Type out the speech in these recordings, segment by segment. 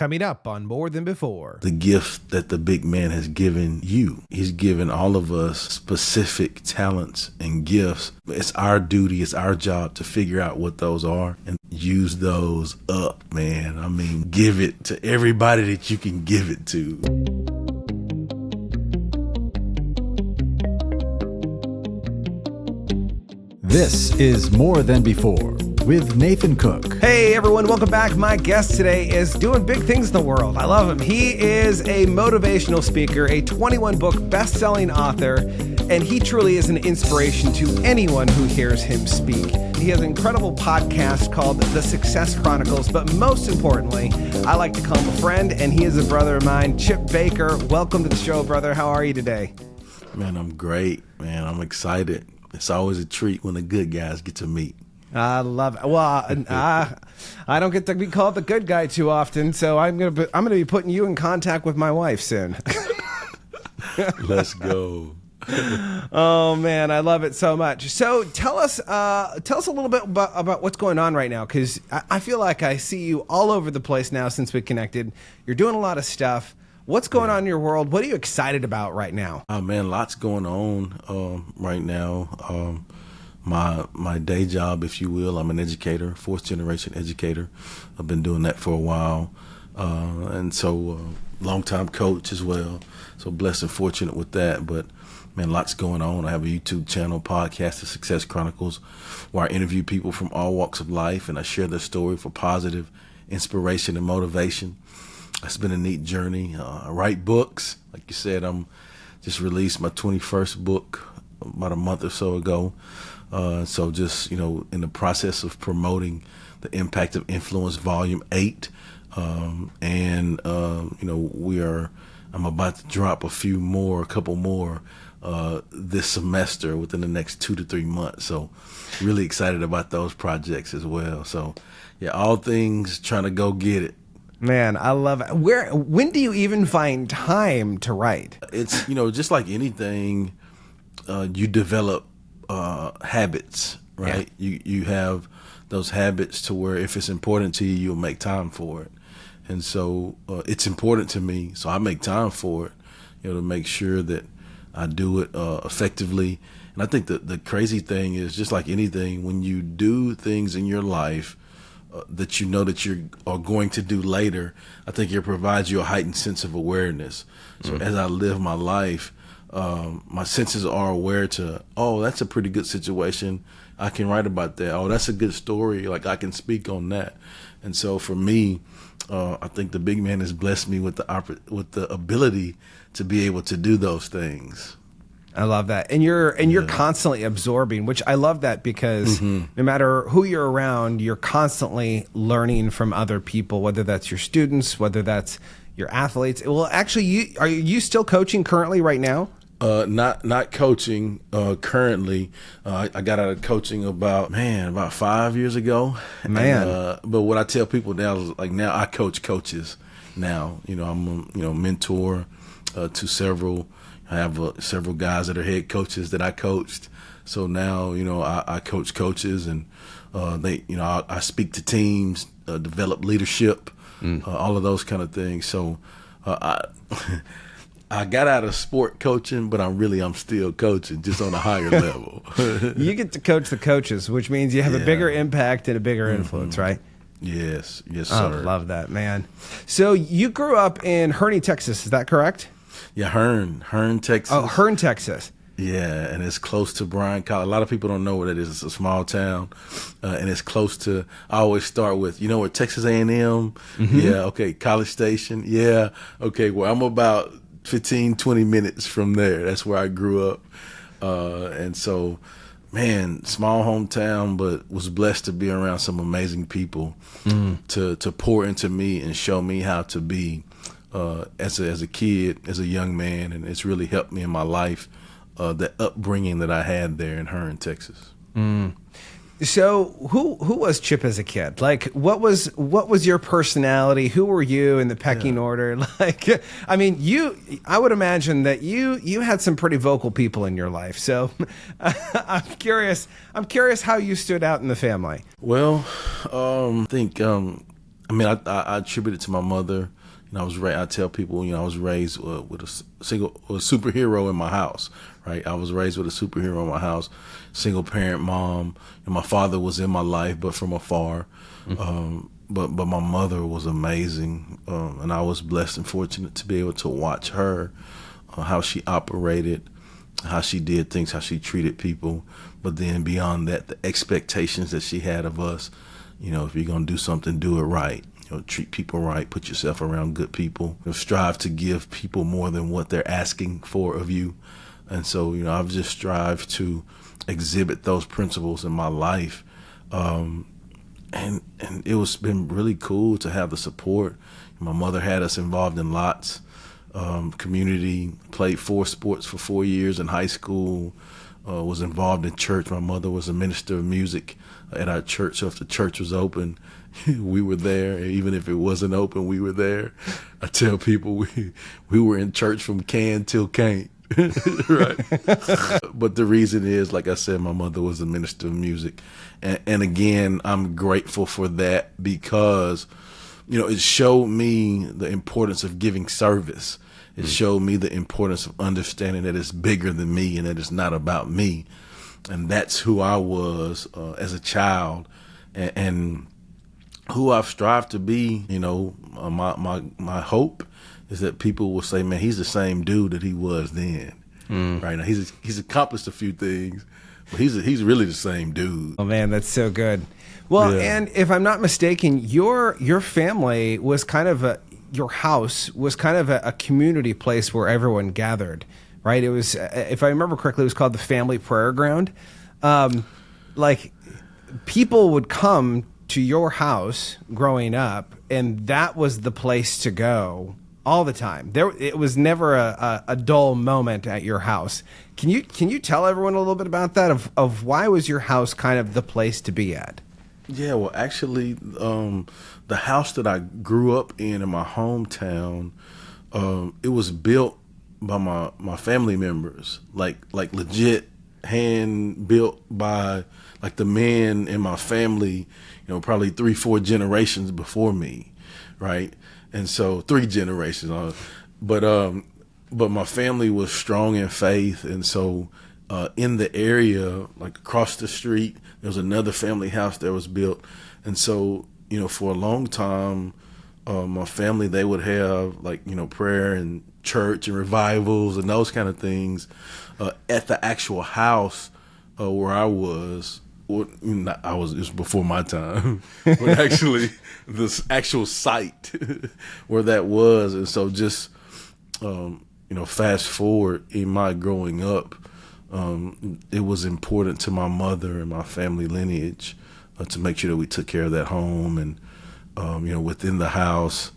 Coming up on More Than Before. The gift that the big man has given you. He's given all of us specific talents and gifts. It's our duty, it's our job to figure out what those are and use those up, man. I mean, give it to everybody that you can give it to. This is More Than Before with Nathan Cook. Hey everyone, welcome back. My guest today is doing big things in the world. I love him. He is a motivational speaker, a 21-book best-selling author, and he truly is an inspiration to anyone who hears him speak. He has an incredible podcast called The Success Chronicles, but most importantly, I like to call him a friend, and he is a brother of mine, Chip Baker. Welcome to the show, brother. How are you today? Man, I'm great, man. I'm excited. It's always a treat when the good guys get to meet. I love it. Well, I don't get to be called the good guy too often, so I'm gonna be putting you in contact with my wife soon. Let's go. Oh man, I love it so much. So tell us a little bit about what's going on right now, because I feel like I see you all over the place now since we connected. You're doing a lot of stuff. What's going on in your world? What are you excited about right now? Oh man, lots going on right now. My day job, if you will, I'm an educator, fourth generation educator. I've been doing that for a while. And so long-time coach as well. So blessed and fortunate with that. But man, lots going on. I have a YouTube channel, podcast, The Success Chronicles, where I interview people from all walks of life and I share their story for positive inspiration and motivation. It's been a neat journey. I write books. Like you said, I'm just released my 21st book about a month or so ago. So just, in the process of promoting the Impact of Influence Volume 8. I'm about to drop a couple more this semester within the next 2 to 3 months. So really excited about those projects as well. So yeah, all things trying to go get it. Man, I love it. When do you even find time to write? It's, just like anything, you develop habits, right? Yeah. You have those habits to where if it's important to you, you'll make time for it. And so it's important to me, so I make time for it, to make sure that I do it effectively. And I think that the crazy thing is, just like anything, when you do things in your life that you know that you are going to do later, I think it provides you a heightened sense of awareness. So as I live my life, my senses are aware to, that's a pretty good situation. I can write about that. Oh, that's a good story. Like I can speak on that. And so for me, I think the big man has blessed me with the ability to be able to do those things. I love that. And you're constantly absorbing, which I love that, because no matter who you're around, you're constantly learning from other people, whether that's your students, whether that's your athletes. Well, actually, are you still coaching currently right now? Not coaching currently. I got out of coaching about 5 years ago. Man. But what I tell people now is, like, now I coach coaches now. I'm a mentor to several. I have several guys that are head coaches that I coached. So now, I coach coaches, and I speak to teams, develop leadership, all of those kind of things. So I got out of sport coaching, but I'm still coaching, just on a higher level. You get to coach the coaches, which means you have a bigger impact and a bigger influence, right? Yes, sir. I love that, man. So you grew up in Heightened, Texas, is that correct? Yeah, Hearn, Texas. Oh, Hearn, Texas. Yeah, and it's close to Bryan College. A lot of people don't know what it is. It's a small town, and it's close to. I always start with, where Texas A&M. Mm-hmm. Yeah, okay, College Station. Yeah, okay. Well, I'm about 15, 20 minutes from there. That's where I grew up, and so, man, small hometown, but was blessed to be around some amazing people to pour into me and show me how to be. As a kid, as a young man, and it's really helped me in my life, the upbringing that I had there in Hearn, Texas. So who was Chip as a kid? Like, what was your personality? Who were you in the pecking order? Like, I mean, I would imagine that you had some pretty vocal people in your life. So I'm curious how you stood out in the family. Well, I think I mean, I attribute it to my mother. I tell people, I was raised with a superhero in my house, right? I was raised with a superhero in my house, single parent mom. And my father was in my life, but from afar. But my mother was amazing, and I was blessed and fortunate to be able to watch her, how she operated, how she did things, how she treated people. But then beyond that, the expectations that she had of us, if you're going to do something, do it right. Treat people right, put yourself around good people, strive to give people more than what they're asking for of you. And so, I've just strived to exhibit those principles in my life. And it's been really cool to have the support. My mother had us involved in lots, community, played 4 sports for 4 years in high school, was involved in church. My mother was a minister of music at our church, so if the church was open, we were there. Even if it wasn't open, we were there. I tell people we were in church from can till can't. Right. But the reason is, like I said, my mother was a minister of music. And again, I'm grateful for that because, it showed me the importance of giving service. It showed me the importance of understanding that it's bigger than me and that it's not about me. And that's who I was as a child and who I've strived to be. My hope is that people will say, man, he's the same dude that he was then. Right now, he's accomplished a few things, but he's really the same dude. Oh man, that's so good. Well, Yeah. And if I'm not mistaken, your family was kind of your house was kind of a community place where everyone gathered, right? It was, if I remember correctly, it was called the Family Prayer Ground. Like people would come to your house growing up, and that was the place to go all the time. It was never a dull moment at your house. Can you tell everyone a little bit about that? Of why was your house kind of the place to be at? Yeah, well, actually, the house that I grew up in my hometown, it was built by my family members, like legit hand built by like the men in my family, probably 3-4 generations before me, right? And so 3 generations, but my family was strong in faith, and so in the area, like across the street, there was another family house that was built, and so for a long time, my family, they would have like prayer and church and revivals and those kind of things at the actual house where I was. It was before my time, but actually the actual site where that was. And so just, fast forward in my growing up, it was important to my mother and my family lineage to make sure that we took care of that home. And, within the house,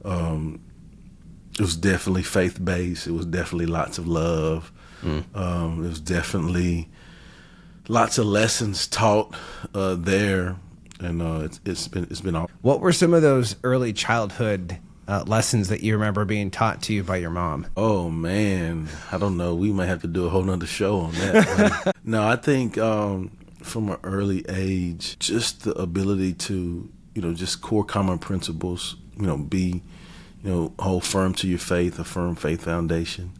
it was definitely faith-based. It was definitely lots of love. It was definitely lots of lessons taught there, and it's been all. What were some of those early childhood lessons that you remember being taught to you by your mom? Oh man, I don't know. We might have to do a whole nother show on that. No, I think from an early age, just the ability to just core common principles. Be hold firm to your faith, a firm faith foundation.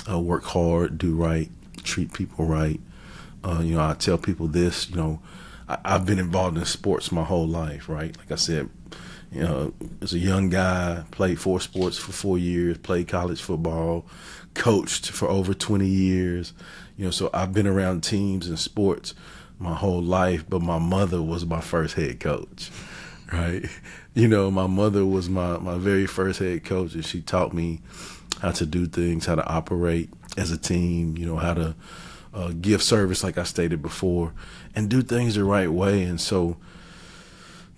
Work hard, do right, treat people right. I tell people this, I've been involved in sports my whole life, right? Like I said, as a young guy, played 4 sports for 4 years, played college football, coached for over 20 years. So I've been around teams and sports my whole life, but my mother was my first head coach, right? My mother was my very first head coach, and she taught me how to do things, how to operate as a team, how to give service, like I stated before, and do things the right way. And so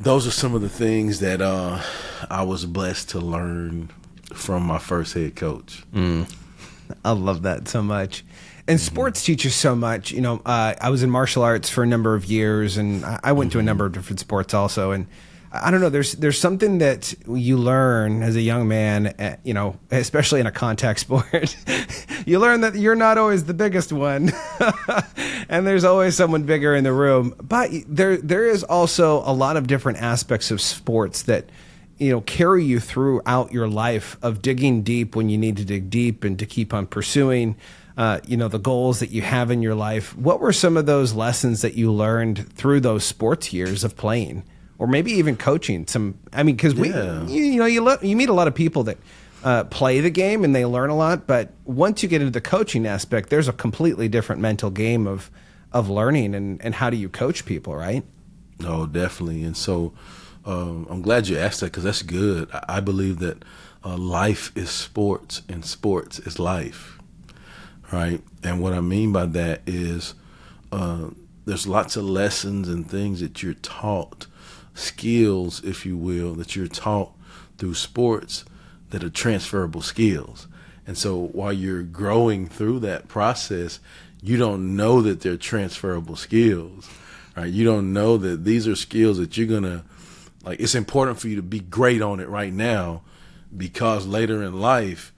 those are some of the things that I was blessed to learn from my first head coach. I love that so much. And sports teaches so much. I was in martial arts for a number of years, and I went to a number of different sports also. And I don't know, there's something that you learn as a young man, especially in a contact sport. You learn that you're not always the biggest one, and there's always someone bigger in the room. But there is also a lot of different aspects of sports that, carry you throughout your life of digging deep when you need to dig deep and to keep on pursuing, the goals that you have in your life. What were some of those lessons that you learned through those sports years of playing, or maybe even coaching? Because you meet a lot of people that play the game and they learn a lot, but once you get into the coaching aspect, there's a completely different mental game of learning and how do you coach people, right? Oh, definitely. And so I'm glad you asked that, because that's good. I believe that life is sports and sports is life, right? And what I mean by that is there's lots of lessons and things that you're taught, skills, if you will, that you're taught through sports that are transferable skills. And so while you're growing through that process, you don't know that they're transferable skills, right? You don't know that these are skills that you're going to, it's important for you to be great on it right now, because later in life,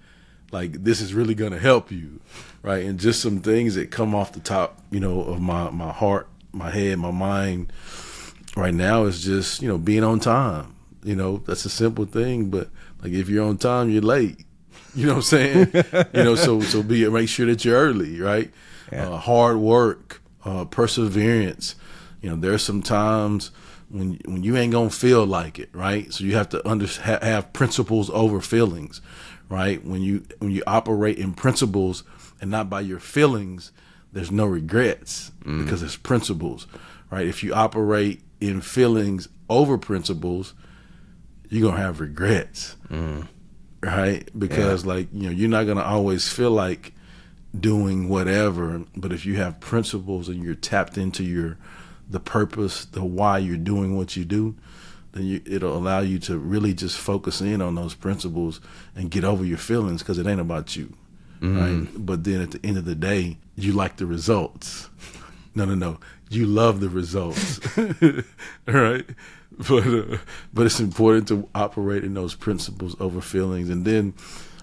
this is really going to help you, right? And just some things that come off the top, of my heart, my head, my mind right now is just, being on time. That's a simple thing, but if you're on time, you're late. You know what I'm saying? So make sure that you're early, right? Yeah. Hard work, perseverance. There's some times when you ain't gonna feel like it, right? So you have to have principles over feelings, right? When you operate in principles and not by your feelings, there's no regrets because it's principles, right? If you operate in feelings over principles, you're gonna have regrets, right? Because you're not gonna always feel like doing whatever, but if you have principles and you're tapped into the purpose, the why you're doing what you do, then it'll allow you to really just focus in on those principles and get over your feelings, because it ain't about you, right? But then at the end of the day, you like the results. No. You love the results, right? But it's important to operate in those principles over feelings. And then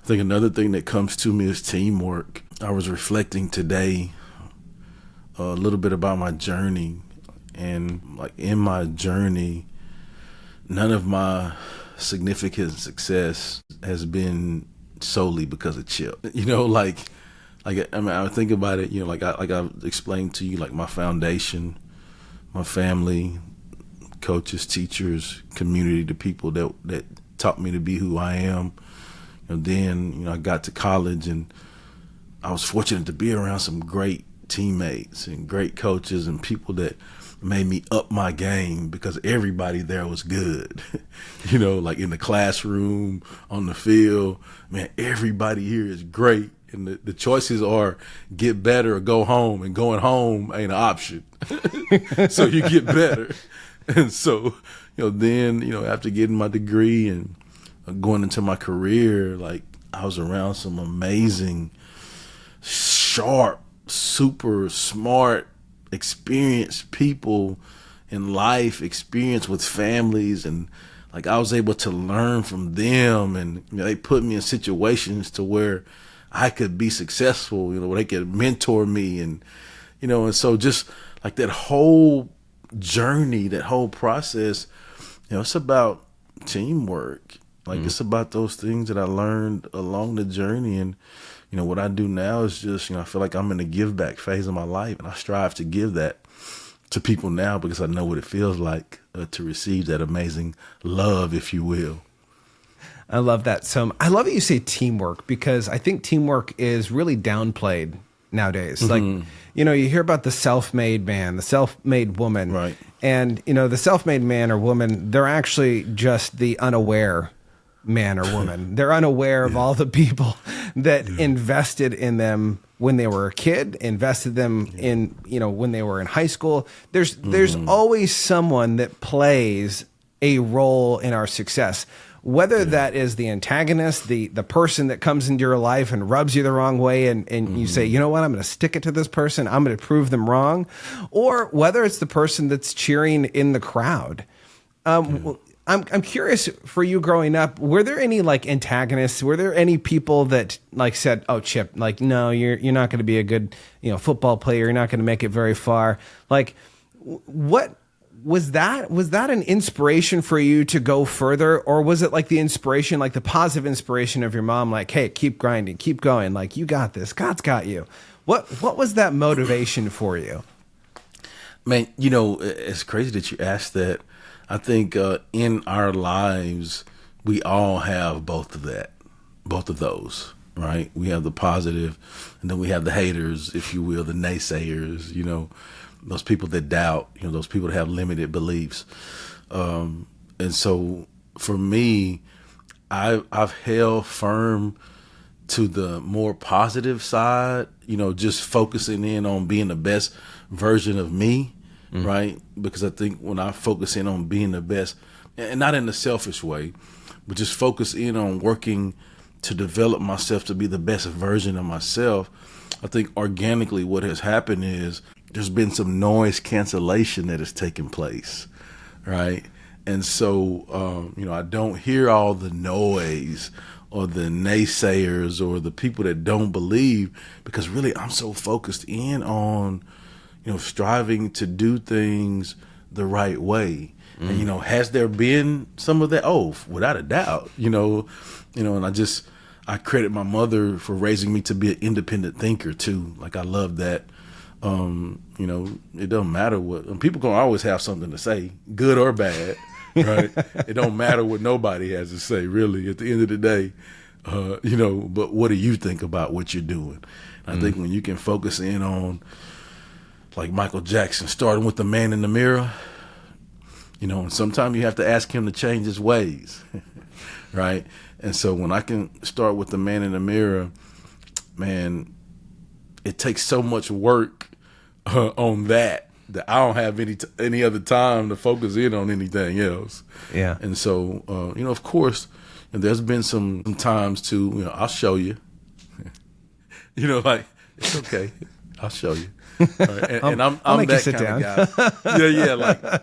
I think another thing that comes to me is teamwork. I was reflecting today a little bit about my journey. And in my journey, none of my significant success has been solely because of Chip. I think about it, I explained to you, my foundation, my family, coaches, teachers, community, the people that taught me to be who I am. Then I got to college, and I was fortunate to be around some great teammates and great coaches and people that made me up my game, because everybody there was good. In the classroom, on the field, man, everybody here is great. And the choices are get better or go home, and going home ain't an option. So you get better. And so, then, after getting my degree and going into my career, I was around some amazing, sharp, super smart, experienced people in life, experience with families, and I was able to learn from them, and they put me in situations to where I could be successful, where they could mentor me, and and so just that whole journey, that whole process, it's about teamwork. It's about those things that I learned along the journey. And what I do now is just, I feel like I'm in the give back phase of my life, and I strive to give that to people now, because I know what it feels like to receive that amazing love, if you will. I love that. So I love that you say teamwork, because I think teamwork is really downplayed nowadays. You hear about the self-made man, the self-made woman, right? And, the self-made man or woman, they're actually just the unaware man or woman. They're unaware of all the people that invested in them when they were a kid, invested them in, when they were in high school. There's always someone that plays a role in our success. Whether that is the antagonist, the person that comes into your life and rubs you the wrong way, and you say, you know what, I'm going to stick it to this person, I'm going to prove them wrong, or whether it's the person that's cheering in the crowd. I'm curious, for you growing up, were there any like antagonists? Were there any people that like said, "Oh, Chip, like no, you're not going to be a good, football player. You're not going to make it very far." Like, what was that? Was that an inspiration for you to go further, or was it like the inspiration, like the positive inspiration of your mom, like, "Hey, keep grinding, keep going, like you got this. God's got you." What was that motivation for you? Man, it's crazy that you asked that. I think in our lives, we all have both of those, right? We have the positive, and then we have the haters, if you will, the naysayers, those people that doubt, those people that have limited beliefs. And so for me, I've held firm to the more positive side, just focusing in on being the best version of me. Right? Because I think when I focus in on being the best, and not in a selfish way, but just focus in on working to develop myself to be the best version of myself, I think organically what has happened is there's been some noise cancellation that has taken place, right? And so, I don't hear all the noise or the naysayers or the people that don't believe, because really I'm so focused in on striving to do things the right way. And, has there been some of that? Oh, without a doubt, and I credit my mother for raising me to be an independent thinker too. Like, I love that. It doesn't matter what, people gonna always have something to say, good or bad, right? It don't matter what nobody has to say, really, at the end of the day. But what do you think about what you're doing? I think when you can focus in on, like Michael Jackson, starting with the man in the mirror, and sometimes you have to ask him to change his ways, right? And so when I can start with the man in the mirror, man, it takes so much work on that I don't have any other time to focus in on anything else. Yeah. And so, of course, there's been some times too, I'll show you, like, it's okay, I'll show you. Right. And I'm that kind of guy. Yeah,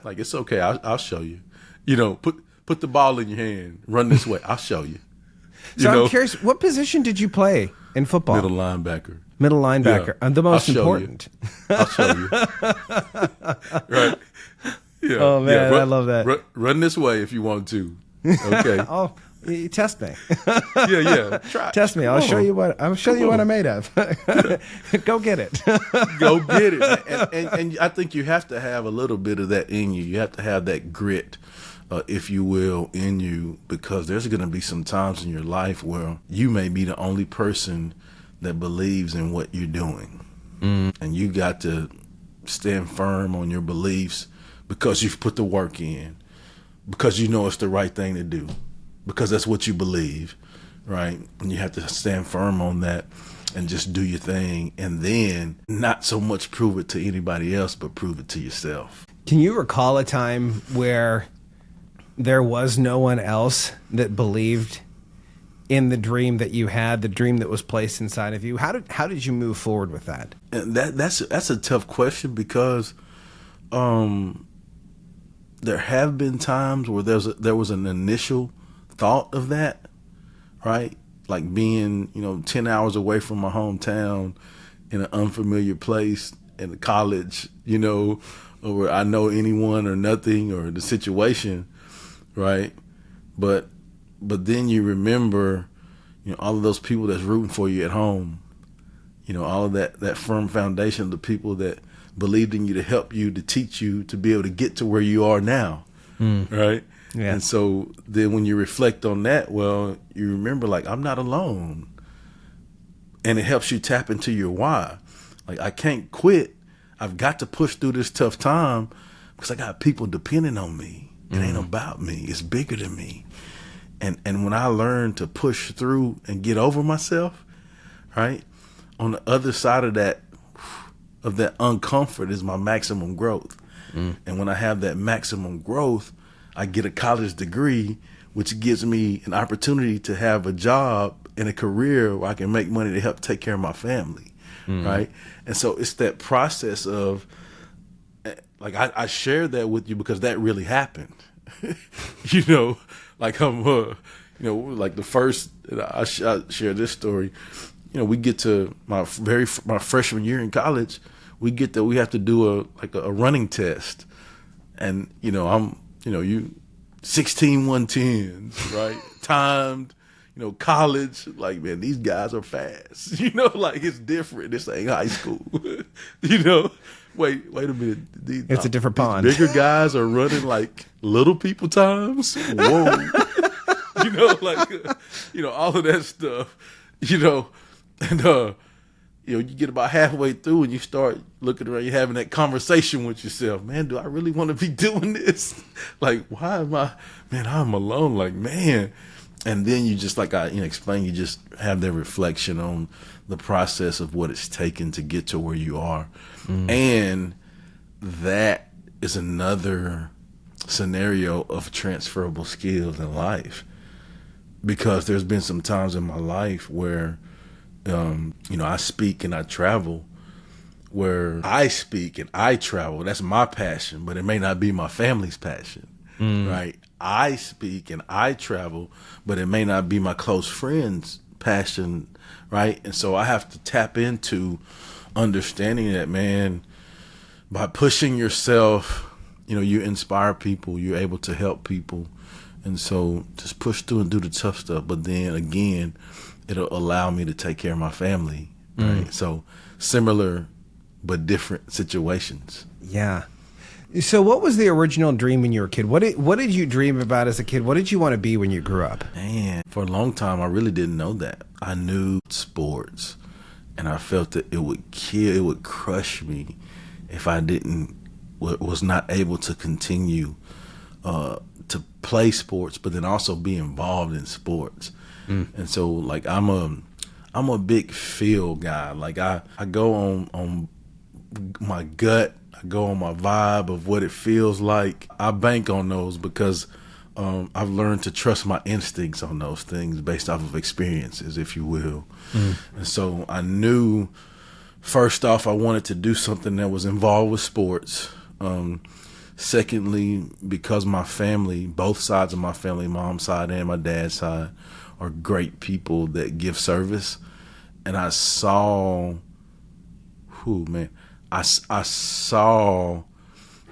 like it's okay. I'll show you. Put the ball in your hand. Run this way. I'll show you. So I'm curious, what position did you play in football? Middle linebacker. Middle linebacker. Yeah. The most important. I'll show you. Right. Yeah. Oh man, I love that. Run this way if you want to. Okay. Oh, you test me. Yeah. Try. Test me. I'll show you what I'm made of. Go get it. Go get it. And I think you have to have a little bit of that in you. You have to have that grit, if you will, in you, because there's going to be some times in your life where you may be the only person that believes in what you're doing. And you got to stand firm on your beliefs because you've put the work in, because you know it's the right thing to do, because that's what you believe, right? And you have to stand firm on that and just do your thing, and then not so much prove it to anybody else, but prove it to yourself. Can you recall a time where there was no one else that believed in the dream that you had, the dream that was placed inside of you? How did you move forward with that? And that's a tough question, because there have been times where there was an initial thought of that, right? Like being, 10 hours away from my hometown in an unfamiliar place in a college, or where I know anyone or nothing or the situation, right? But then you remember, all of those people that's rooting for you at home, all of that firm foundation of the people that believed in you to help you, to teach you, to be able to get to where you are now, right? Yeah. And so then when you reflect on that, well, you remember, like, I'm not alone. And it helps you tap into your why. Like, I can't quit. I've got to push through this tough time because I got people depending on me. It ain't about me. It's bigger than me. And when I learn to push through and get over myself, right, on the other side of that uncomfort is my maximum growth. And when I have that maximum growth, I get a college degree, which gives me an opportunity to have a job and a career where I can make money to help take care of my family, right? And so it's that process of, like, I shared that with you because that really happened, you know, like I'm, like the first, I share this story. You know, we get to my freshman year in college, we have to do a running test, and you 16 110s, right? Timed, college. Like, man, these guys are fast. Like it's different. This ain't high school. Wait a minute. It's a different pond. Bigger guys are running like little people times. Whoa. All of that stuff. And you get about halfway through and you start looking around, you're having that conversation with yourself. Man, do I really want to be doing this? Like, why am I'm alone. Like, man. And then you just, like I explained, you just have that reflection on the process of what it's taken to get to where you are. And that is another scenario of transferable skills in life. Because there's been some times in my life where I speak and I travel, where I speak and I travel. That's my passion, but it may not be my family's passion, right? I speak and I travel, but it may not be my close friend's passion, right? And so I have to tap into understanding that, man, by pushing yourself, you inspire people, you're able to help people. And so just push through and do the tough stuff. But then again, it'll allow me to take care of my family, right? So similar but different situations. Yeah. So what was the original dream when you were a kid? What did you dream about as a kid? What did you want to be when you grew up? Man, for a long time, I really didn't know that. I knew sports, and I felt that it would crush me if I was not able to continue to play sports, but then also be involved in sports. And so, like, I'm a big feel guy. Like, I go on my gut, I go on my vibe of what it feels like. I bank on those because I've learned to trust my instincts on those things based off of experiences, if you will. And so I knew, first off, I wanted to do something that was involved with sports. Secondly, because my family, both sides of my family, mom's side and my dad's side, are great people that give service. And I saw, I saw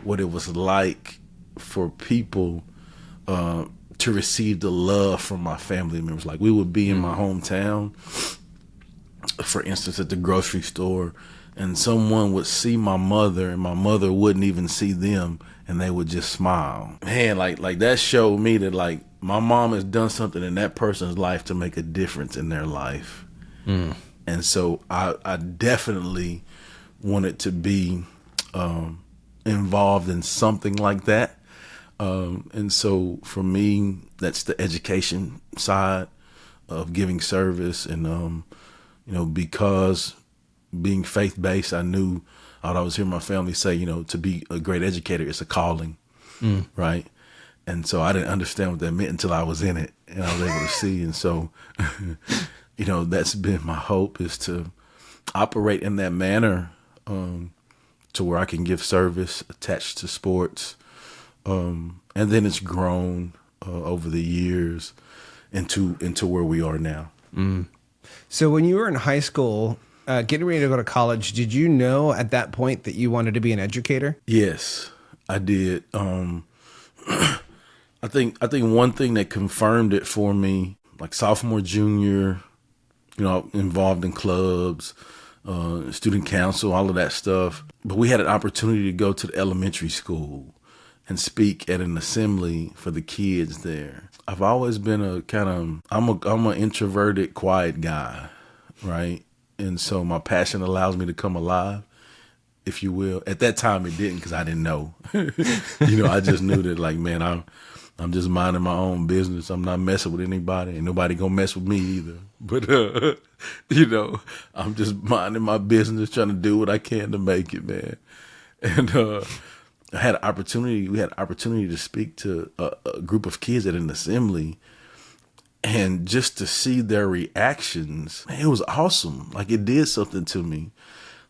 what it was like for people to receive the love from my family members. Like, we would be in my hometown, for instance, at the grocery store, and someone would see my mother and my mother wouldn't even see them, and they would just smile. Man, like that showed me that, like, my mom has done something in that person's life to make a difference in their life. And so I definitely wanted to be involved in something like that. And so for me, that's the education side of giving service. And, because being faith-based, I knew, I'd always hear my family say, to be a great educator, it's a calling, right? And so I didn't understand what that meant until I was in it and I was able to see. And so, that's been my hope, is to operate in that manner, to where I can give service attached to sports. And then it's grown over the years into where we are now. So when you were in high school, getting ready to go to college, did you know at that point that you wanted to be an educator? Yes, I did. I think one thing that confirmed it for me, like sophomore, junior, involved in clubs, student council, all of that stuff. But we had an opportunity to go to the elementary school and speak at an assembly for the kids there. I've always been I'm an introverted, quiet guy, right? And so my passion allows me to come alive, if you will. At that time, it didn't, because I didn't know. I just knew that, like, man, I'm just minding my own business. I'm not messing with anybody, and nobody gonna mess with me either. But, I'm just minding my business, trying to do what I can to make it, man. And we had an opportunity to speak to a group of kids at an assembly, and just to see their reactions, man, it was awesome. Like, it did something to me.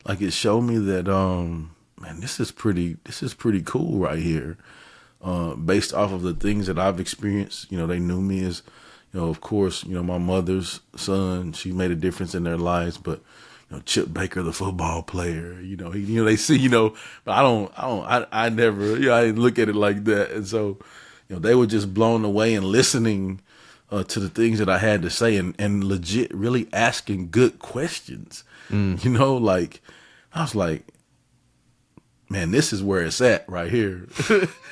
Like, it showed me that, man, this is pretty cool right here. based off of the things that I've experienced. They knew me as, of course, my mother's son. She made a difference in their lives, but Chip Baker, the football player, they see, but I never, I didn't look at it like that. And so, they were just blown away and listening to the things that I had to say and legit really asking good questions. Like I was like, man, this is where it's at right here.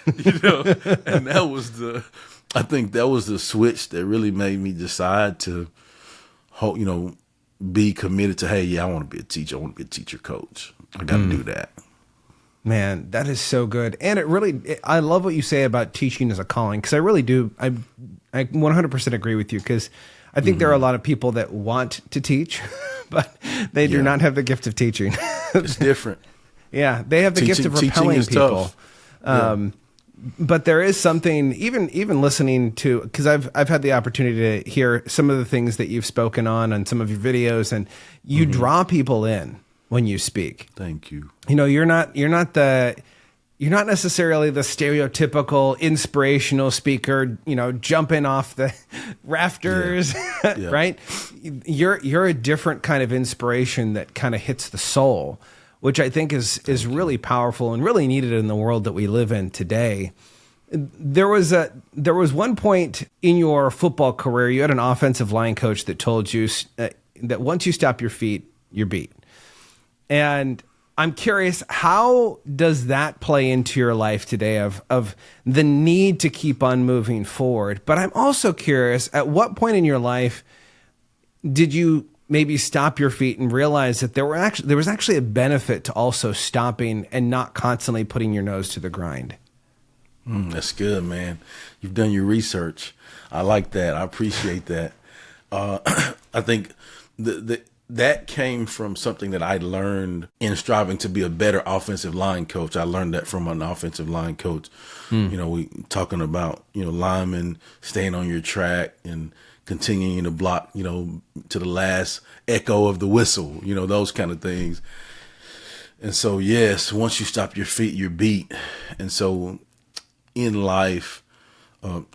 And I think that was the switch that really made me decide to, be committed to, hey, yeah, I want to be a teacher. I want to be a teacher coach. I got to do that. Man, that is so good. And I love what you say about teaching as a calling, because I really do. I 100% agree with you, because I think there are a lot of people that want to teach, but they do not have the gift of teaching. It's different. Yeah, they have the gift of repelling people. But there is something, even listening to, because I've had the opportunity to hear some of the things that you've spoken on some of your videos, and you draw people in when you speak. Thank you. You're not necessarily the stereotypical inspirational speaker, jumping off the rafters, right? You're a different kind of inspiration that kind of hits the soul, which I think is really powerful and really needed in the world that we live in today. There was one point in your football career, you had an offensive line coach that told you that once you stop your feet, you're beat. And I'm curious, how does that play into your life today of the need to keep on moving forward? But I'm also curious, at what point in your life did you maybe stop your feet and realize that there was actually a benefit to also stopping and not constantly putting your nose to the grind? That's good, man. You've done your research. I like that. I appreciate that. I think that came from something that I learned in striving to be a better offensive line coach. I learned that from an offensive line coach. We talking about, linemen staying on your track and continuing to block, to the last echo of the whistle, those kind of things. And so, yes, once you stop your feet, you're beat. And so in life,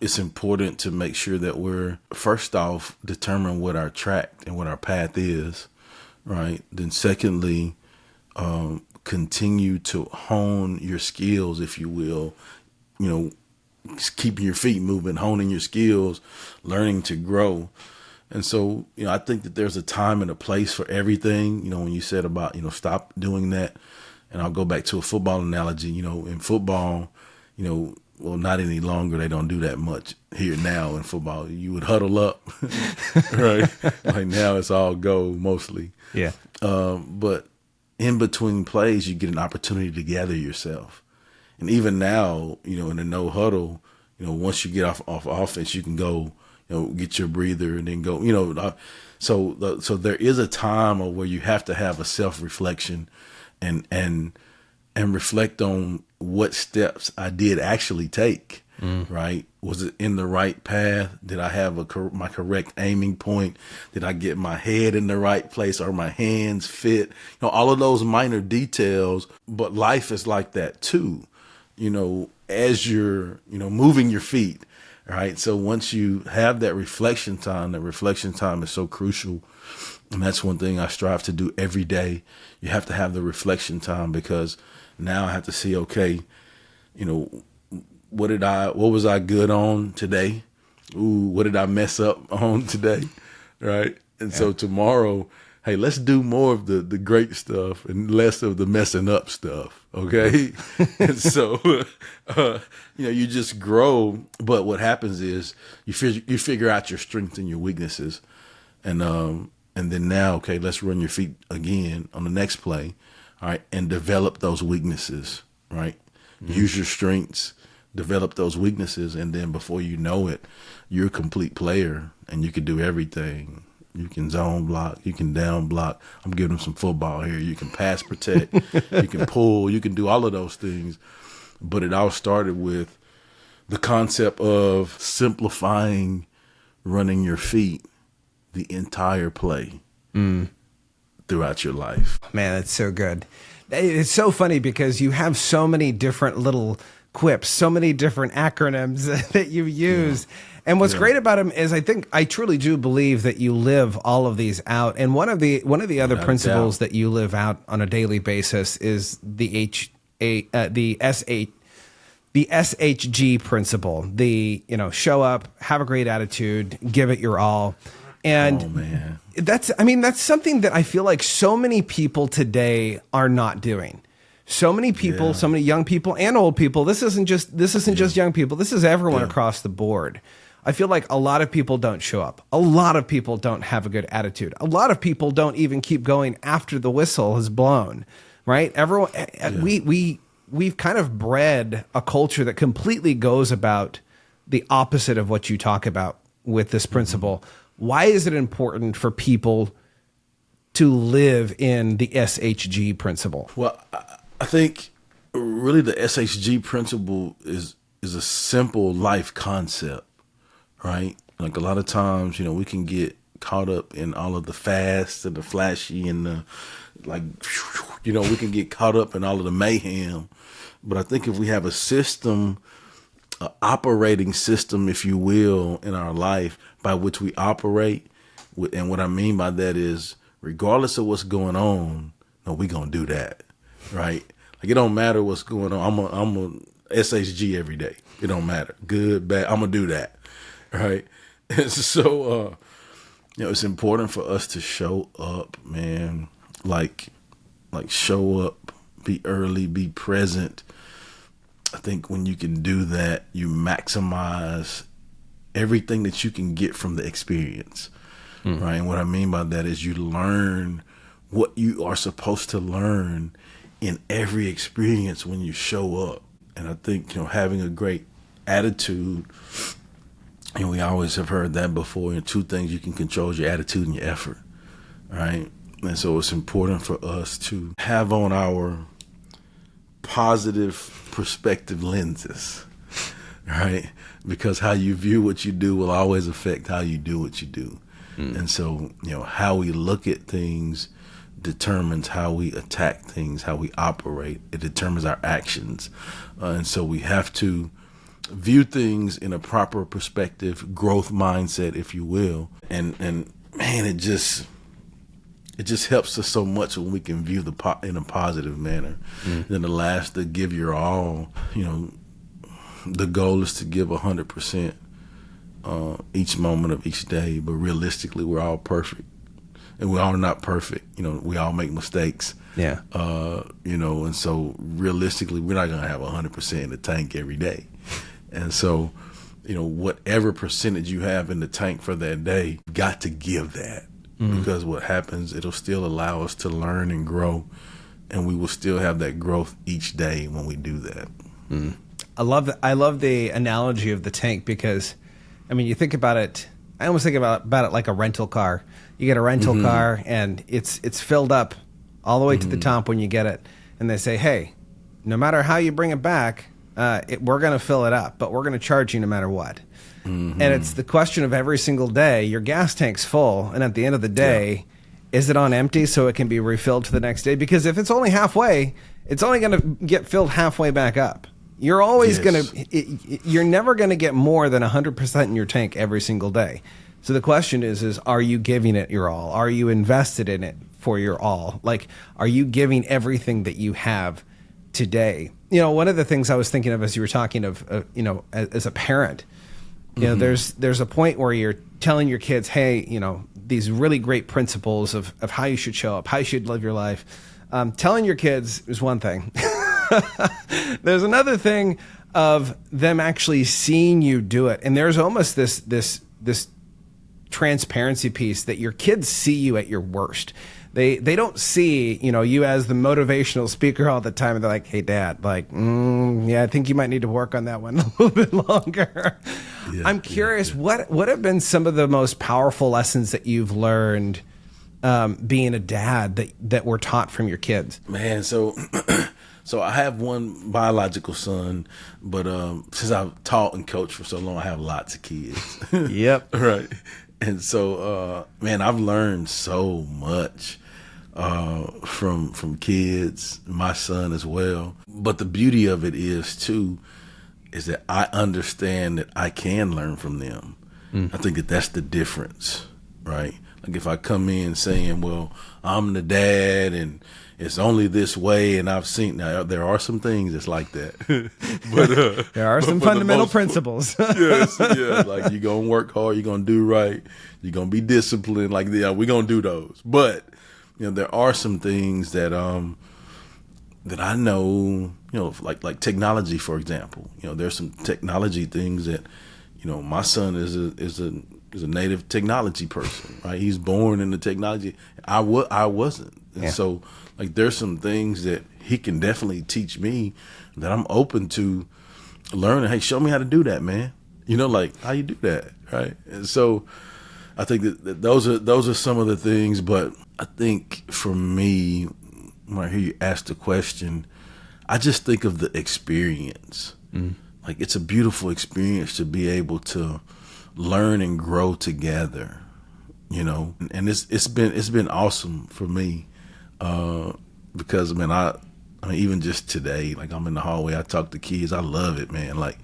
it's important to make sure that we're, first off, determine what our track and what our path is, right? Then secondly, continue to hone your skills, if you will, keeping your feet moving, honing your skills, learning to grow. And so, I think that there's a time and a place for everything. When you said about, stop doing that, and I'll go back to a football analogy, in football, well, not any longer. They don't do that much here now in football. You would huddle up, right? Like now it's all go mostly. Yeah. But in between plays, you get an opportunity to gather yourself. And even now, in a no huddle, once you get off offense, you can go, get your breather and then go, so there is a time where you have to have a self-reflection and reflect on what steps I did actually take, right? Was it in the right path? Did I have my correct aiming point? Did I get my head in the right place? Are my hands fit? All of those minor details, but life is like that too. As you're, moving your feet, right? So once you have that reflection time is so crucial. And that's one thing I strive to do every day. You have to have the reflection time, because now I have to see, okay, what was I good on today? Ooh, what did I mess up on today? Right. And so tomorrow, hey, let's do more of the great stuff and less of the messing up stuff. Okay. And so, you just grow. But what happens is you figure out your strengths and your weaknesses. And then now, okay, let's run your feet again on the next play. All right. And develop those weaknesses. Right. Use your strengths, develop those weaknesses. And then before you know it, you're a complete player and you can do everything. You can zone block. You can down block. I'm giving them some football here. You can pass protect. You can pull. You can do all of those things. But it all started with the concept of simplifying running your feet the entire play throughout your life. Man, that's so good. It's so funny because you have so many different little quips, so many different acronyms that you use. And what's great about them is I truly do believe that you live all of these out. And one of the other principles that you live out on a daily basis is the SHG principle. Show up, have a great attitude, give it your all. And that's something that I feel like so many people today are not doing. So many people, so many young people and old people. This isn't just young people. This is everyone across the board. I feel like a lot of people don't show up. A lot of people don't have a good attitude. A lot of people don't even keep going after the whistle has blown, right? Everyone, we've kind of bred a culture that completely goes about the opposite of what you talk about with this principle. Why is it important for people to live in the SHG principle? Well, I think really the SHG principle is a simple life concept. Right? Like a lot of times, we can get caught up in all of the fast and the flashy and the, we can get caught up in all of the mayhem. But I think if we have a system, an operating system, if you will, in our life by which we operate, and what I mean by that is regardless of what's going on, we're going to do that. Right? Like it don't matter what's going on. I'm a SHG every day. It don't matter. Good, bad. I'm going to do that. Right. And so, it's important for us to show up, man, like show up, be early, be present. I think when you can do that, you maximize everything that you can get from the experience. Right. And what I mean by that is you learn what you are supposed to learn in every experience when you show up. And I think, having a great attitude, and we always have heard that before. And two things you can control is your attitude and your effort, right? And so it's important for us to have on our positive perspective lenses, right? Because how you view what you do will always affect how you do what you do. And so, how we look at things determines how we attack things, how we operate. It determines our actions. And so we have to view things in a proper perspective, growth mindset, if you will. And man, it just helps us so much when we can view in a positive manner. Then the last, to give your all, the goal is to give 100% each moment of each day. But realistically, we're all perfect. And we're all not perfect. We all make mistakes. Yeah. And so realistically, we're not going to have 100% in the tank every day. And so, whatever percentage you have in the tank for that day, you got to give that. Because what happens, it'll still allow us to learn and grow, and we will still have that growth each day when we do that. I love the analogy of the tank because, you think about it, I almost think about it like a rental car. You get a rental car and it's filled up all the way to the top when you get it. And they say, hey, no matter how you bring it back, we're going to fill it up, but we're going to charge you no matter what. And it's the question of every single day, your gas tank's full. And at the end of the day, is it on empty so it can be refilled to the next day? Because if it's only halfway, it's only going to get filled halfway back up. You're always you're never going to get more than 100% in your tank every single day. So the question is are you giving it your all? Are you invested in it for your all? Like, are you giving everything that you have today? One of the things I was thinking of as you were talking of, as a parent, there's a point where you're telling your kids, hey, these really great principles of how you should show up, how you should live your life. Telling your kids is one thing. There's another thing of them actually seeing you do it. And there's almost this transparency piece that your kids see you at your worst. They don't see, you as the motivational speaker all the time. And they're like, hey, Dad, I think you might need to work on that one a little bit longer. I'm curious, what have been some of the most powerful lessons that you've learned being a dad that were taught from your kids? Man, so I have one biological son, but since I've taught and coached for so long, I have lots of kids. Yep. Right. And so, man, I've learned so much from kids, my son as well. But the beauty of it is, too, is that I understand that I can learn from them. I think that that's the difference, right? Like if I come in saying, well, I'm the dad and it's only this way, and I've seen, now there are some things that's like that. But there are some fundamental principles. Yes, like you're going to work hard, you're going to do right, you're going to be disciplined, like we're going to do those. But, there are some things that that I know, like technology, for example. There's some technology things that, my son is a native technology person, right? He's born in the technology. I wasn't. And so, like, there's some things that he can definitely teach me that I'm open to learning. Hey, show me how to do that, man. Like, how you do that, right? And so I think that those are some of the things. But I think for me, when I hear you ask the question, I just think of the experience. Like, it's a beautiful experience to be able to learn and grow together, and it's been awesome for me, because I mean, even just today, like I'm in the hallway, I talk to kids, I love it, man. Like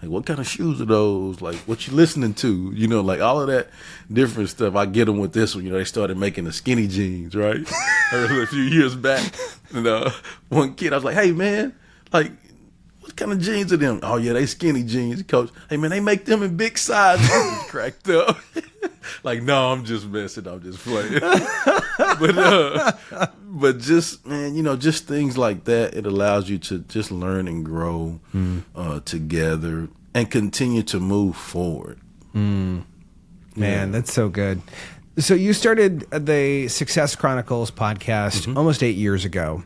what kind of shoes are those? Like, what you listening to? Like all of that different stuff. I get them with this one. They started making the skinny jeans, right? A few years back, and one kid, I was like, hey man, like, what kind of jeans are them? Oh yeah, they skinny jeans, coach. Hey man, they make them in big sizes. Cracked up. Like, no, I'm just messing. I'm just playing. But just, man, just things like that. It allows you to just learn and grow together and continue to move forward. Man, that's so good. So you started the Success Chronicles podcast almost 8 years ago,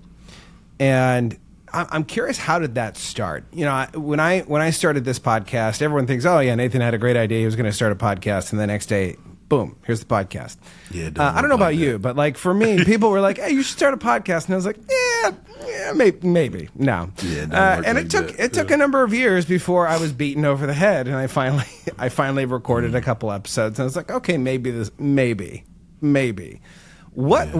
and I'm curious, how did that start? When I started this podcast, everyone thinks, oh yeah, Nathan had a great idea. He was going to start a podcast, and the next day, boom, here's the podcast. Yeah, I don't know about you, but like for me, people were like, hey, you should start a podcast. And I was like, yeah, maybe. No. Yeah, and it took a number of years before I was beaten over the head, and I finally recorded a couple episodes, and I was like, okay, maybe. What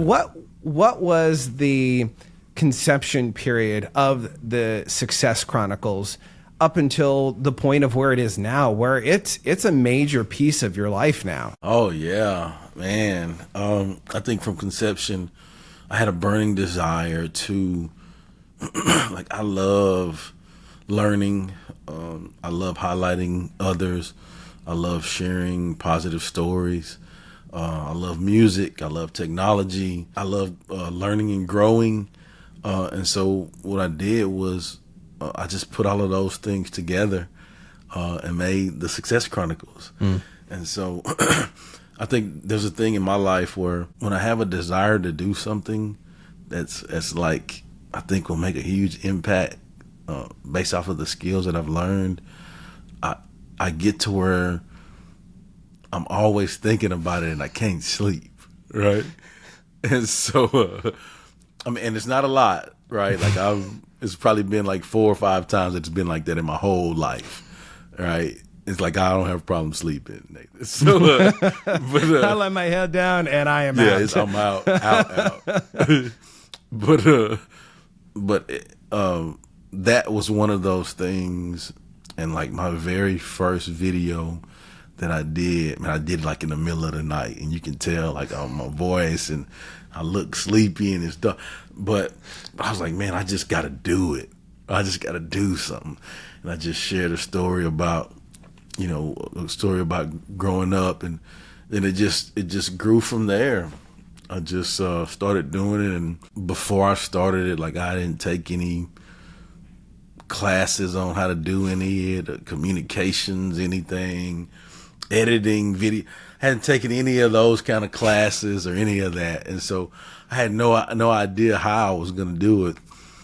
was the conception period of the Success Chronicles up until the point of where it is now, where it's a major piece of your life now? Oh yeah, man. I think from conception, I had a burning desire to, like, I love learning. I love highlighting others. I love sharing positive stories. I love music. I love technology. I love learning and growing. And so what I did was I just put all of those things together and made the Success Chronicles. And so I think there's a thing in my life where when I have a desire to do something that's like, I think will make a huge impact based off of the skills that I've learned, I get to where I'm always thinking about it and I can't sleep, right? And so and it's not a lot, right? Like it's probably been like 4 or 5 times it's been like that in my whole life, right? It's like I don't have a problem sleeping. So, I let my head down and I am out. I'm out. But that was one of those things. And like my very first video that I did, man, I did like in the middle of the night, and you can tell like on my voice, and I look sleepy and it's dark. But I was like, man, I just got to do it. I just got to do something. And I just shared a story about, growing up, and then it just grew from there. I just started doing it, and before I started it, like I didn't take any classes on how to do any of the communications, anything, editing, video. I hadn't taken any of those kind of classes or any of that, and so I had no idea how I was going to do it.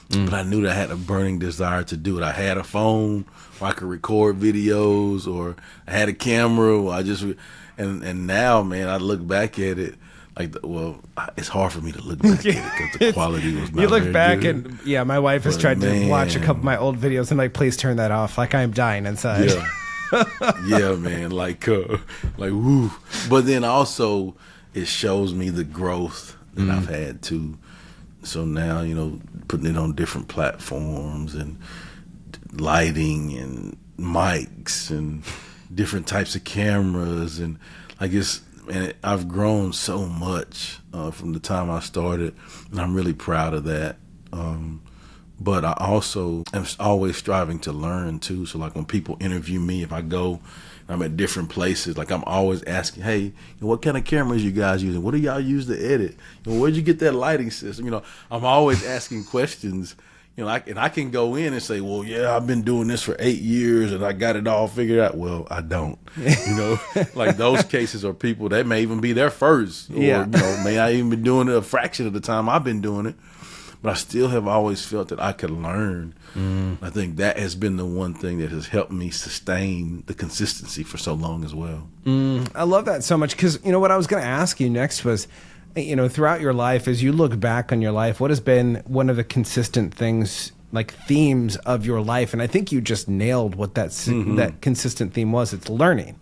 But I knew that I had a burning desire to do it. I had a phone where I could record videos, or I had a camera where I just and now, man, I look back at it like, it's hard for me to look back at it because the quality was not. You look very good. And yeah, my wife has tried to watch a couple of my old videos and like, please turn that off. Like I'm dying inside. Yeah, yeah, man. Like woo. But then also it shows me the growth that I've had too. So now, putting it on different platforms and lighting and mics and different types of cameras, and I've grown so much from the time I started, and I'm really proud of that. But I also am always striving to learn too. So like when people interview me, if I go, I'm at different places, like I'm always asking, hey, what kind of cameras you guys using? What do y'all use to edit? Where'd you get that lighting system? I'm always asking questions. I can go in and say, well, yeah, I've been doing this for 8 years and I got it all figured out. Well, I don't. Like those cases are people that may even be there first, or may I even be doing it a fraction of the time I've been doing it. But I still have always felt that I could learn. I think that has been the one thing that has helped me sustain the consistency for so long as well. I love that so much, because what I was going to ask you next was, throughout your life, as you look back on your life, what has been one of the consistent things, like themes of your life? And I think you just nailed what that consistent theme was. It's learning.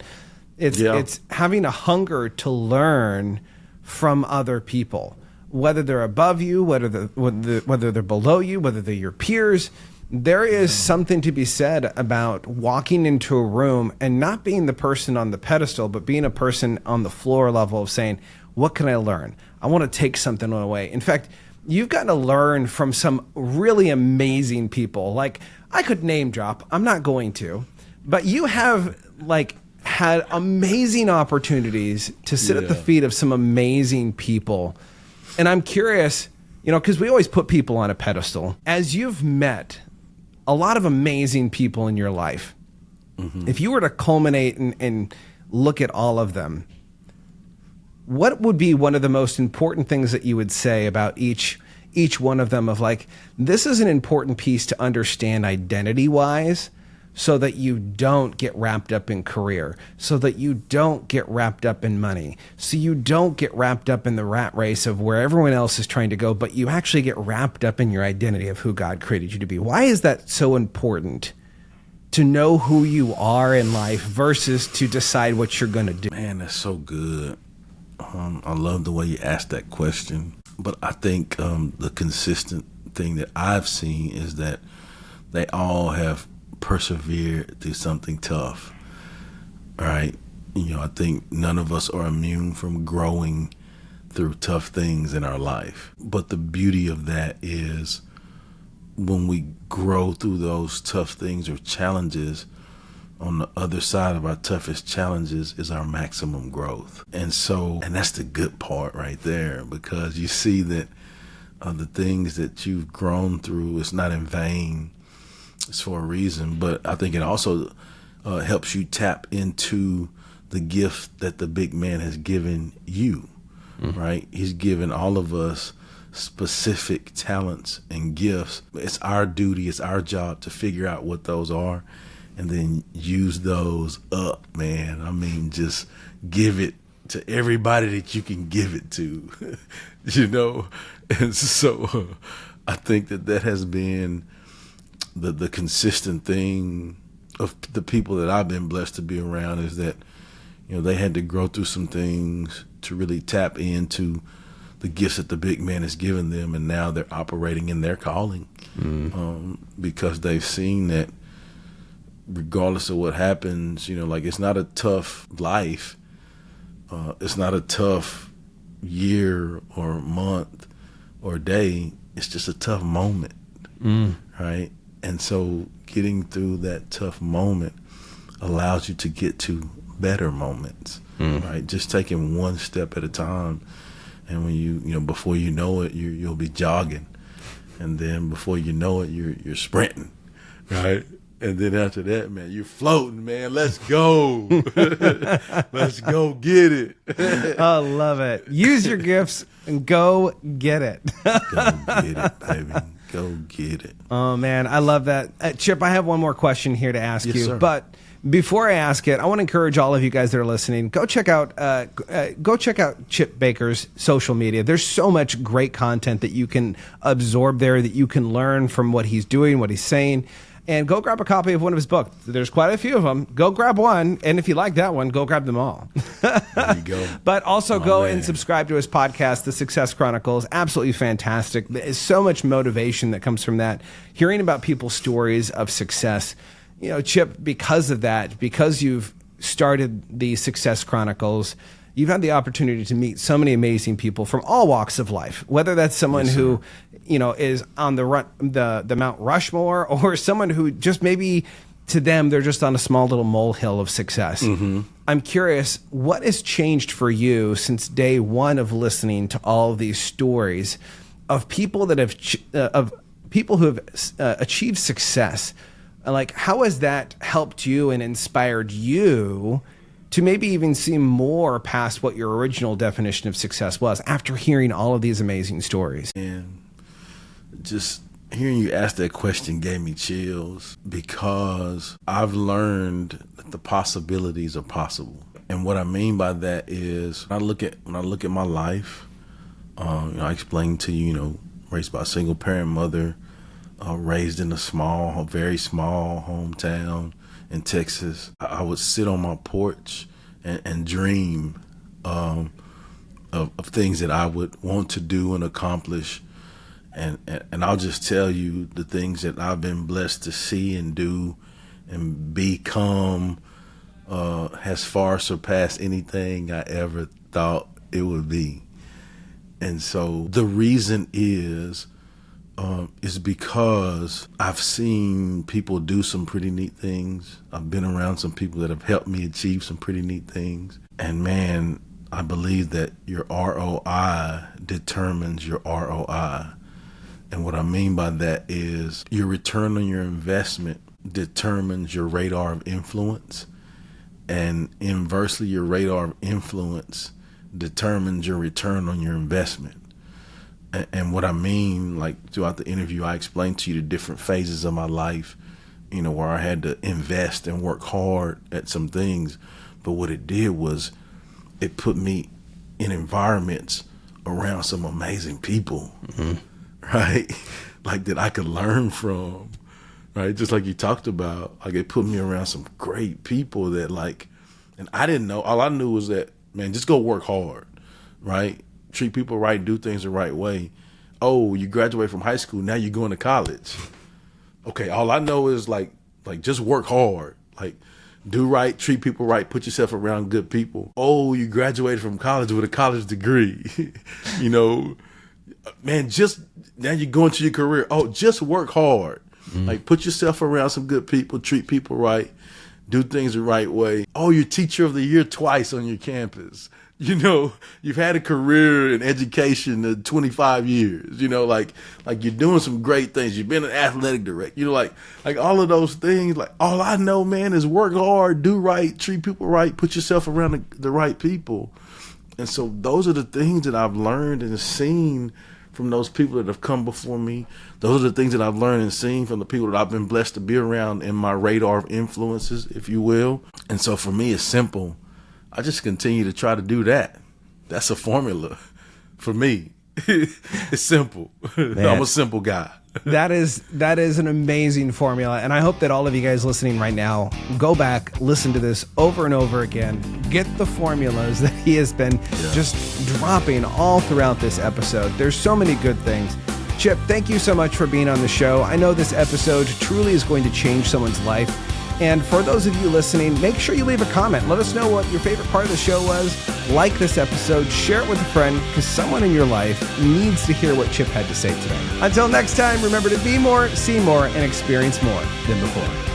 It's having a hunger to learn from other people, whether they're above you, whether they're below you, whether they're your peers. There is something to be said about walking into a room and not being the person on the pedestal, but being a person on the floor level of saying, what can I learn? I want to take something away. In fact, you've gotten to learn from some really amazing people. Like, I could name drop, I'm not going to, but you have had amazing opportunities to sit at the feet of some amazing people. And I'm curious, because we always put people on a pedestal. As you've met a lot of amazing people in your life, if you were to culminate and look at all of them, what would be one of the most important things that you would say about each one of them, of like, this is an important piece to understand identity-wise, so that you don't get wrapped up in career, so that you don't get wrapped up in money, so you don't get wrapped up in the rat race of where everyone else is trying to go, but you actually get wrapped up in your identity of who God created you to be? Why is that so important, to know who you are in life versus to decide what you're going to do? Man, that's so good. I love the way you asked that question. But I think the consistent thing that I've seen is that they all have persevered through something tough, right? I think none of us are immune from growing through tough things in our life. But the beauty of that is when we grow through those tough things or challenges, on the other side of our toughest challenges is our maximum growth. And that's the good part right there, because you see that the things that you've grown through, it's not in vain. It's for a reason. But I think it also helps you tap into the gift that the big man has given you, right? He's given all of us specific talents and gifts. It's our duty, it's our job to figure out what those are, and then use those up, man. I mean, just give it to everybody that you can give it to, And so I think that has been the consistent thing of the people that I've been blessed to be around, is that, they had to grow through some things to really tap into the gifts that the big man has given them, and now they're operating in their calling, because they've seen that regardless of what happens, it's not a tough life. It's not a tough year or month or day. It's just a tough moment, right? And so getting through that tough moment allows you to get to better moments, right? Just taking one step at a time. And when you before you know it, you'll be jogging. And then before you know it, you're sprinting, right? And then after that, man, you're floating, man. Let's go. Let's go get it. I love it. Use your gifts and go get it. Go get it, baby. Go get it. Oh, man, I love that. Chip, I have one more question here to ask you. Sir. But before I ask it, I want to encourage all of you guys that are listening, go check out Chip Baker's social media. There's so much great content that you can absorb there, that you can learn from what he's doing, what he's saying. And go grab a copy of one of his books. There's quite a few of them. Go grab one. And if you like that one, go grab them all. There you go. But also go and subscribe to his podcast, The Success Chronicles. Absolutely fantastic. There's so much motivation that comes from that. Hearing about people's stories of success. Chip, because of that, because you've started the Success Chronicles, you've had the opportunity to meet so many amazing people from all walks of life, whether that's someone who, is on the Mount Rushmore, or someone who just maybe to them, they're just on a small little molehill of success. Mm-hmm. I'm curious, what has changed for you since day one of listening to all of these stories of people that have, who have achieved success? Like, how has that helped you and inspired you to maybe even see more past what your original definition of success was after hearing all of these amazing stories? And just hearing you ask that question gave me chills, because I've learned that the possibilities are possible. And what I mean by that is, when I look at my life, I explained to you, raised by a single parent mother, raised in a very small hometown in Texas. I would sit on my porch and dream of things that I would want to do and accomplish. And I'll just tell you, the things that I've been blessed to see and do and become has far surpassed anything I ever thought it would be. And so the reason is because I've seen people do some pretty neat things. I've been around some people that have helped me achieve some pretty neat things. And man, I believe that your ROI determines your ROI. And what I mean by that is your return on your investment determines your radar of influence. And inversely, your radar of influence determines your return on your investment. And what I mean, like throughout the interview, I explained to you the different phases of my life, where I had to invest and work hard at some things. But what it did was it put me in environments around some amazing people, right? Like that I could learn from, right? Just like you talked about, like it put me around some great people that and I didn't know. All I knew was that, man, just go work hard, right? Treat people right, do things the right way. Oh, you graduate from high school, now you're going to college. Okay, all I know is like just work hard. Like, do right, treat people right, put yourself around good people. Oh, you graduated from college with a college degree. Man, just now you're going to your career. Oh, just work hard. Like, put yourself around some good people, treat people right, do things the right way. Oh, you're teacher of the year twice on your campus. You've had a career in education 25 years, like you're doing some great things. You've been an athletic director, like all of those things. Like, all I know, man, is work hard, do right, treat people right, put yourself around the right people. And so those are the things that I've learned and seen from those people that have come before me. Those are the things that I've learned and seen from the people that I've been blessed to be around in my radar of influences, if you will. And so for me, it's simple. I just continue to try to do that. That's a formula for me. It's simple. Man, I'm a simple guy. That is an amazing formula. And I hope that all of you guys listening right now, go back, listen to this over and over again, get the formulas that he has been just dropping all throughout this episode. There's so many good things. Chip, thank you so much for being on the show. I know this episode truly is going to change someone's life. And for those of you listening, make sure you leave a comment. Let us know what your favorite part of the show was. Like this episode, share it with a friend, because someone in your life needs to hear what Chip had to say today. Until next time, remember to be more, see more, and experience more than before.